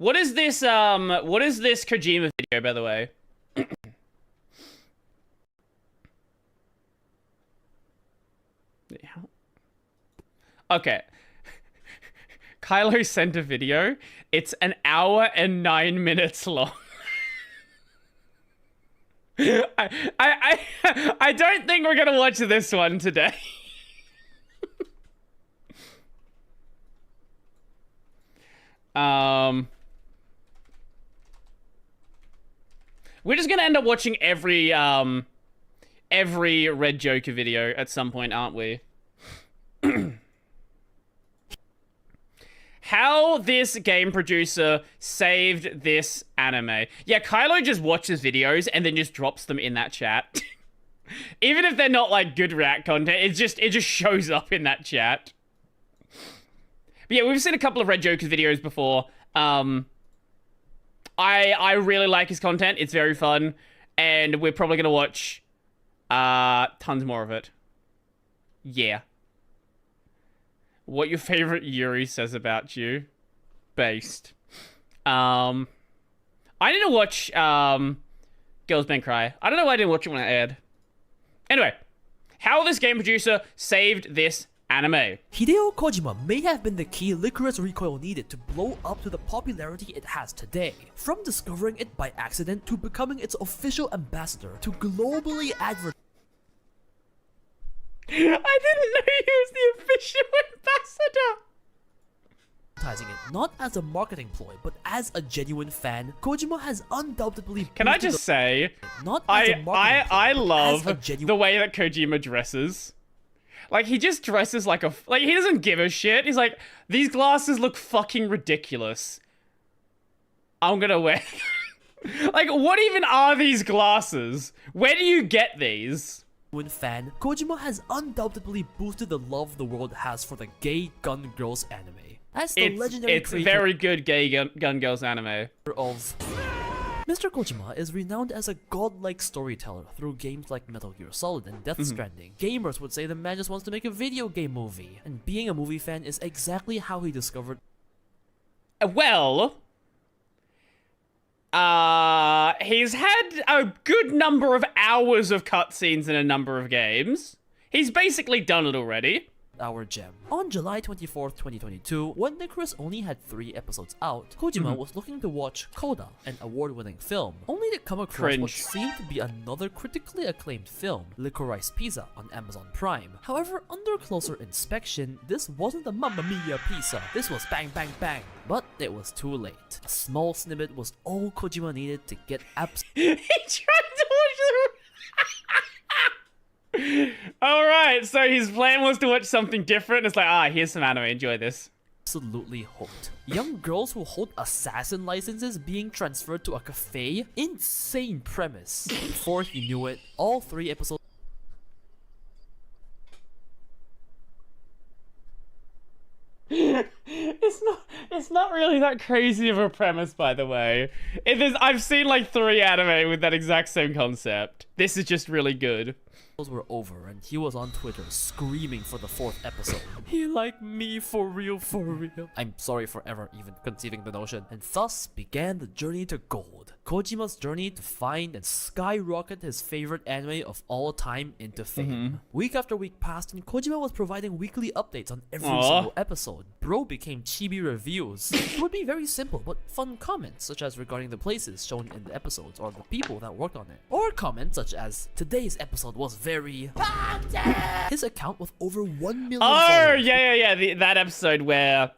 What is this Kojima video, by the way? Okay. Kylo sent a video. It's an hour and 9 minutes long. I don't think we're gonna watch this one today. We're just gonna end up watching every Red Joker video at some point, aren't we? How this game producer saved this anime. Yeah, Kylo just watches videos and then just drops them in that chat. Even if they're not like good React content, it just shows up in that chat. But yeah, we've seen a couple of Red Joker's videos before. I really like his content. It's very fun, and we're probably gonna watch tons more of it. Yeah. What your favorite Yuri says about you. Based. I need to watch Girls Bang Cry. I don't know why I didn't watch it when I aired. Anyway, how this game producer saved this anime. Hideo Kojima may have been the key Licorice Recoil needed to blow up to the popularity it has today. From discovering it by accident to becoming its official ambassador to globally advertise. I didn't know he was the official ambassador. It not as a marketing ploy, but as a genuine fan, Kojima has undoubtedly. Can I just say, not as a marketing ploy, I love the way that Kojima dresses. Like, he just dresses like a he doesn't give a shit. He's like, these glasses look fucking ridiculous. I'm gonna wear. Like, what even are these glasses? Where do you get these? Fan, Kojima has undoubtedly boosted the love the world has for the gay gun girls anime. As the legendary it's very good gay gun girls anime. Of Mr. Kojima is renowned as a godlike storyteller through games like Metal Gear Solid and Death Stranding. Gamers would say the man just wants to make a video game movie, and being a movie fan is exactly how he discovered. Well, he's had a good number of hours of cutscenes in a number of games. He's basically done it already. Our gem. On July 24th, 2022, when Licorice only had 3 episodes out, Kojima was looking to watch Coda, an award-winning film, only to come across what seemed to be another critically acclaimed film, Licorice Pizza, on Amazon Prime. However, under closer inspection, this wasn't a Mamma Mia pizza, this was bang bang bang. But it was too late. A small snippet was all Kojima needed to get He tried to watch the... Alright, so his plan was to watch something different. It's like, here's some anime, enjoy this. Absolutely hooked. Young girls who hold assassin licenses being transferred to a cafe? Insane premise. Before he knew it, all 3 episodes. It's not really that crazy of a premise, by the way. I've seen like 3 anime with that exact same concept. This is just really good. Were over and he was on Twitter screaming for the 4th episode. He liked me for real, for real. I'm sorry for ever even conceiving the notion. And thus began the journey to gold. Kojima's journey to find and skyrocket his favorite anime of all time into fame. Week after week passed and Kojima was providing weekly updates on every single episode. Bro became chibi reviews. It would be very simple but fun comments such as regarding the places shown in the episodes or the people that worked on it. Or comments such as, today's episode was very his account with over 1 million followers. Yeah. That episode where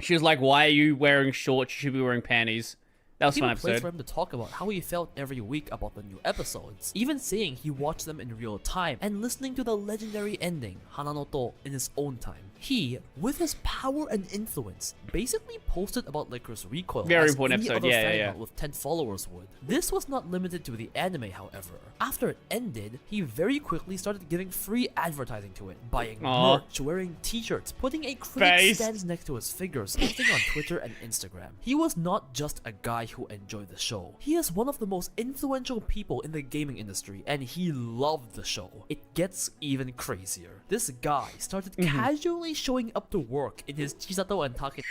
she was like, why are you wearing shorts? You should be wearing panties. That was a fun episode. For him to talk about how he felt every week about the new episodes, even saying he watched them in real time and listening to the legendary ending, Hananoto, in his own time. He, with his power and influence, basically posted about Licorice Recoil very as important any episode, other yeah. with 10 followers would. This was not limited to the anime, however. After it ended, he very quickly started giving free advertising to it, buying merch, wearing t-shirts, putting a critic stands next to his figures, posting on Twitter and Instagram. He was not just a guy who enjoyed the show. He is one of the most influential people in the gaming industry, and he loved the show. It gets even crazier. This guy started casually showing up to work in his Chisato and Take.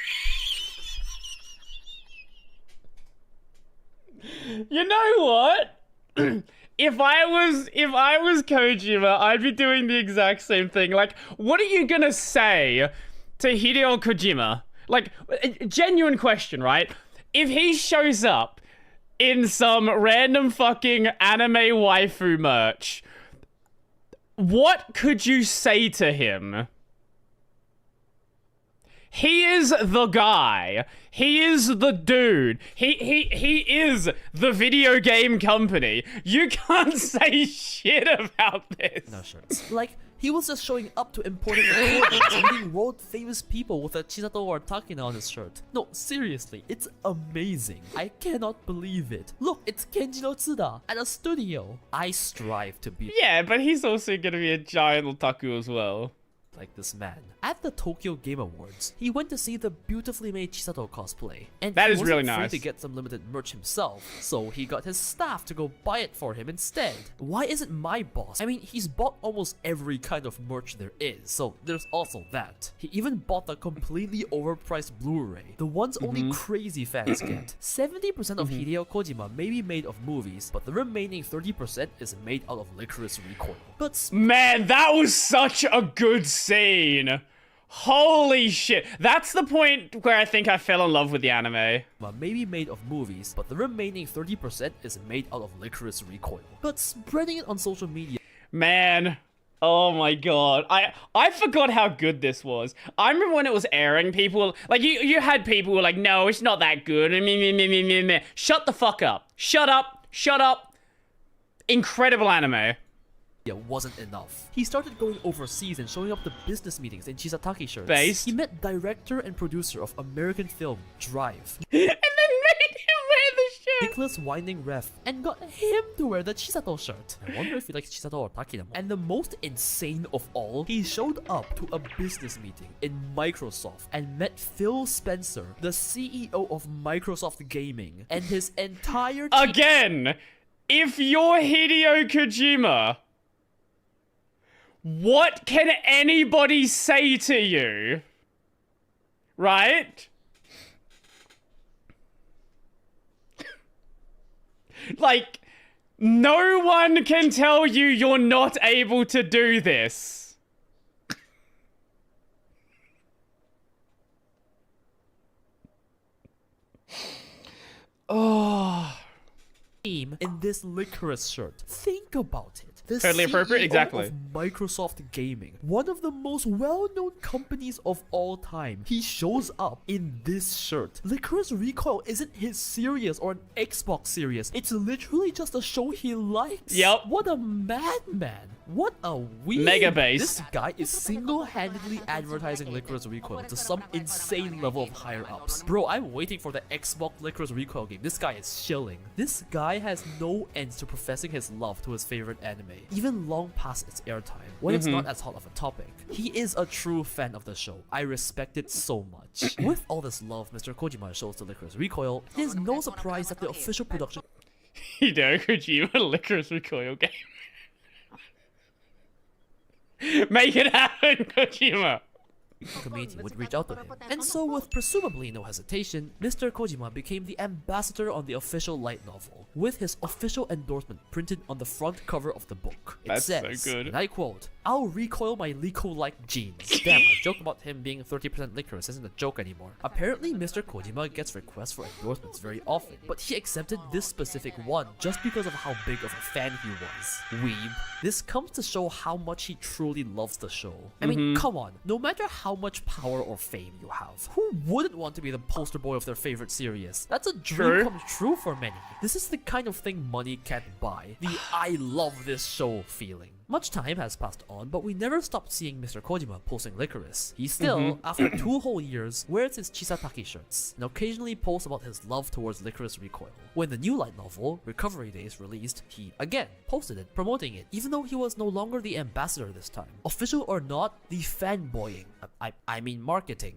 You know what? If I was Kojima, I'd be doing the exact same thing. Like, what are you gonna say to Hideo Kojima? Like, a genuine question, right? If he shows up in some random fucking anime waifu merch, what could you say to him? He is the guy. He is the dude. He is the video game company. You can't say shit about this. No shirts. Like, he was just showing up to important recordings and meeting world-famous people with a Chisato or Takina on his shirt. No, seriously, it's amazing. I cannot believe it. Look, it's Kenjiro Tsuda at a studio. I strive to be Yeah, but he's also gonna be a giant otaku as well. like this man. At the Tokyo Game Awards, he went to see the beautifully made Chisato cosplay. And That he is wasn't really free nice. to get some limited merch himself, so he got his staff to go buy it for him instead. Why isn't my boss? I mean, he's bought almost every kind of merch there is, so there's also that. He even bought the completely overpriced Blu-ray, the ones only crazy fans get. 70% of Hideo Kojima may be made of movies, but the remaining 30% is made out of Licorice Recoil. But Man, that was such a good scene. Holy shit. That's the point where I think I fell in love with the anime. may be made of movies, but the remaining 30% is made out of Licorice Recoil. But spreading it on social media Man. Oh my god. I forgot how good this was. I remember when it was airing, people like you had people who were like, no, it's not that good. Shut the fuck up. Shut up. Shut up. Incredible anime. wasn't enough. He started going overseas and showing up to business meetings in Chisataki shirts. Based. He met director and producer of American film Drive, And then made him wear the shirt. Nicholas Winding Refn, and got him to wear the Chisato shirt. I wonder if he likes Chisato or Takina more. And the most insane of all, he showed up to a business meeting in Microsoft and met Phil Spencer, the CEO of Microsoft Gaming, and his entire team. Again, if you're Hideo Kojima, what can anybody say to you? Right? Like, no one can tell you you're not able to do this. Oh. Team in this Licorice shirt. Think about it. The Totally appropriate, CEO exactly. of Microsoft Gaming, one of the most well-known companies of all time. He shows up in this shirt. Licorice Recoil isn't his series or an Xbox series. It's literally just a show he likes. Yep. What a madman. What a weird. Mega based. This guy is single-handedly advertising Licorice Recoil to some insane level of higher-ups. Bro, I'm waiting for the Xbox Licorice Recoil game. This guy is chilling. This guy has no ends to professing his love to his favorite anime, even long past its airtime, when it's not as hot of a topic. He is a true fan of the show. I respect it so much. With all this love Mr. Kojima shows to Licorice Recoil, it is no surprise that the official production Hideo Kojima Licorice Recoil game. Make it happen, Kojima. community would reach out to him. And so, with presumably no hesitation, Mr. Kojima became the ambassador on the official light novel, with his official endorsement printed on the front cover of the book. It That's so says, good. and I quote, "I'll recoil my Lico-like genes." Damn, my joke about him being 30% licorice isn't a joke anymore. Apparently, Mr. Kojima gets requests for endorsements very often, but he accepted this specific one just because of how big of a fan he was. Weeb. This comes to show how much he truly loves the show. I mean, come on, no matter how much power or fame you have, who wouldn't want to be the poster boy of their favorite series? That's a dream True. come true for many. This is the kind of thing money can't buy. The I love this show feeling. Much time has passed on, but we never stopped seeing Mr. Kojima posting Licorice. He still, after 2 whole years, wears his Chisataki shirts, and occasionally posts about his love towards Licorice Recoil. When the new light novel, Recovery Days, released, he again posted it, promoting it, even though he was no longer the ambassador this time. Official or not, the fanboying, I mean marketing,